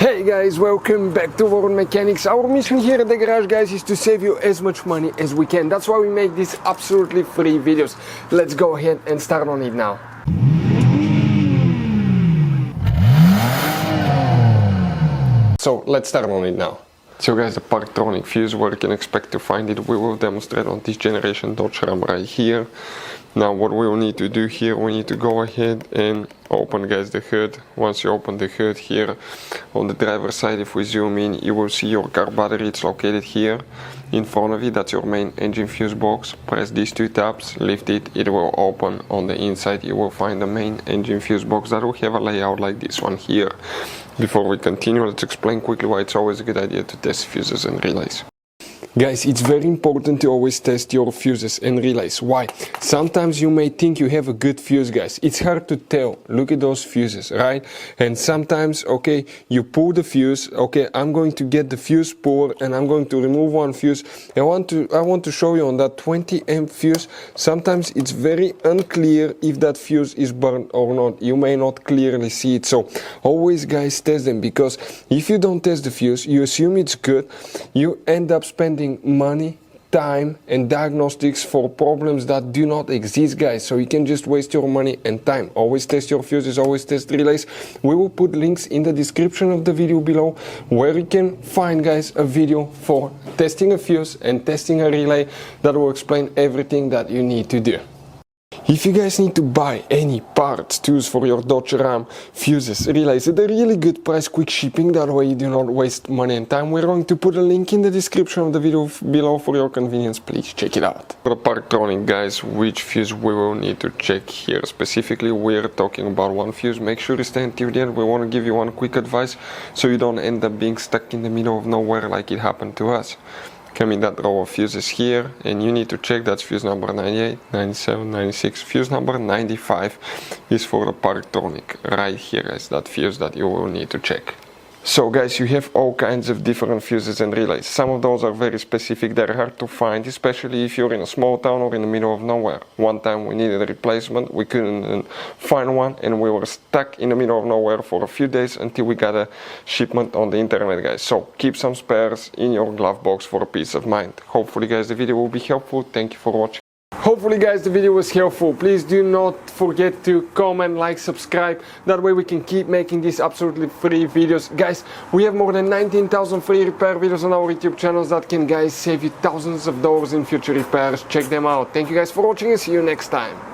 Hey guys, welcome back to World Mechanics. Our mission here at the garage, guys, is to save you as much money as we can. That's why we make these absolutely free videos. Let's go ahead and start on it now. So let's start on it now. So guys, the Parktronic fuse, where you can expect to find it, we will demonstrate on this generation Dodge Ram right here. Now what we will need to do here, we need to go ahead and open, guys, the hood. Once you open the hood here on the driver's side, if we zoom in, you will see your car battery. It's located here in front of you. That's your main engine fuse box. Press these two tabs, lift it, it will open. On the inside you will find the main engine fuse box that will have a layout like this one here. Before we continue, let's explain quickly why it's always a good idea to test fuses and relays. Guys, it's very important to always test your fuses and relays. Why? Sometimes you may think you have a good fuse, guys. It's hard to tell. Look at those fuses, right? And sometimes, okay, you pull the fuse. Okay, I'm going to get the fuse pulled and I'm going to remove one fuse. I want to show you on that 20 amp fuse. Sometimes it's very unclear if that fuse is burned or not. You may not clearly see it. So always, guys, test them, because if you don't test the fuse, you assume it's good. You end up spending money, time and diagnostics for problems that do not exist, guys. So you can just waste your money and time. Always test your fuses, always test relays. We will put links in the description of the video below where you can find, guys, a video for testing a fuse and testing a relay that will explain everything that you need to do. If you guys need to buy any parts, tools for your Dodge Ram, fuses, relays at a really good price, quick shipping, that way you do not waste money and time, we're going to put a link in the description of the video below for your convenience. Please check it out. For the Parktronic, guys, which fuse we will need to check here specifically, we're talking about one fuse. Make sure you stay until the end. We want to give you one quick advice so you don't end up being stuck in the middle of nowhere like it happened to us. Come in that row of fuses here, and you need to check that's fuse number 98, 97, 96. Fuse number 95 is for the Parktronic. Right here, guys, that fuse that you will need to check. So guys, you have all kinds of different fuses and relays. Some of those are very specific, they're hard to find, especially if you're in a small town or in the middle of nowhere. One time we needed a replacement, we couldn't find one, and we were stuck in the middle of nowhere for a few days until we got a shipment on the internet, guys. So keep some spares in your glove box for a peace of mind. Hopefully, guys, the video will be helpful. Thank you for watching. Hopefully, guys, the video was helpful. Please do not forget to comment, like, subscribe. That way we can keep making these absolutely free videos. Guys, we have more than 19,000 free repair videos on our YouTube channels that can, guys, save you thousands of dollars in future repairs. Check them out. Thank you guys for watching and see you next time.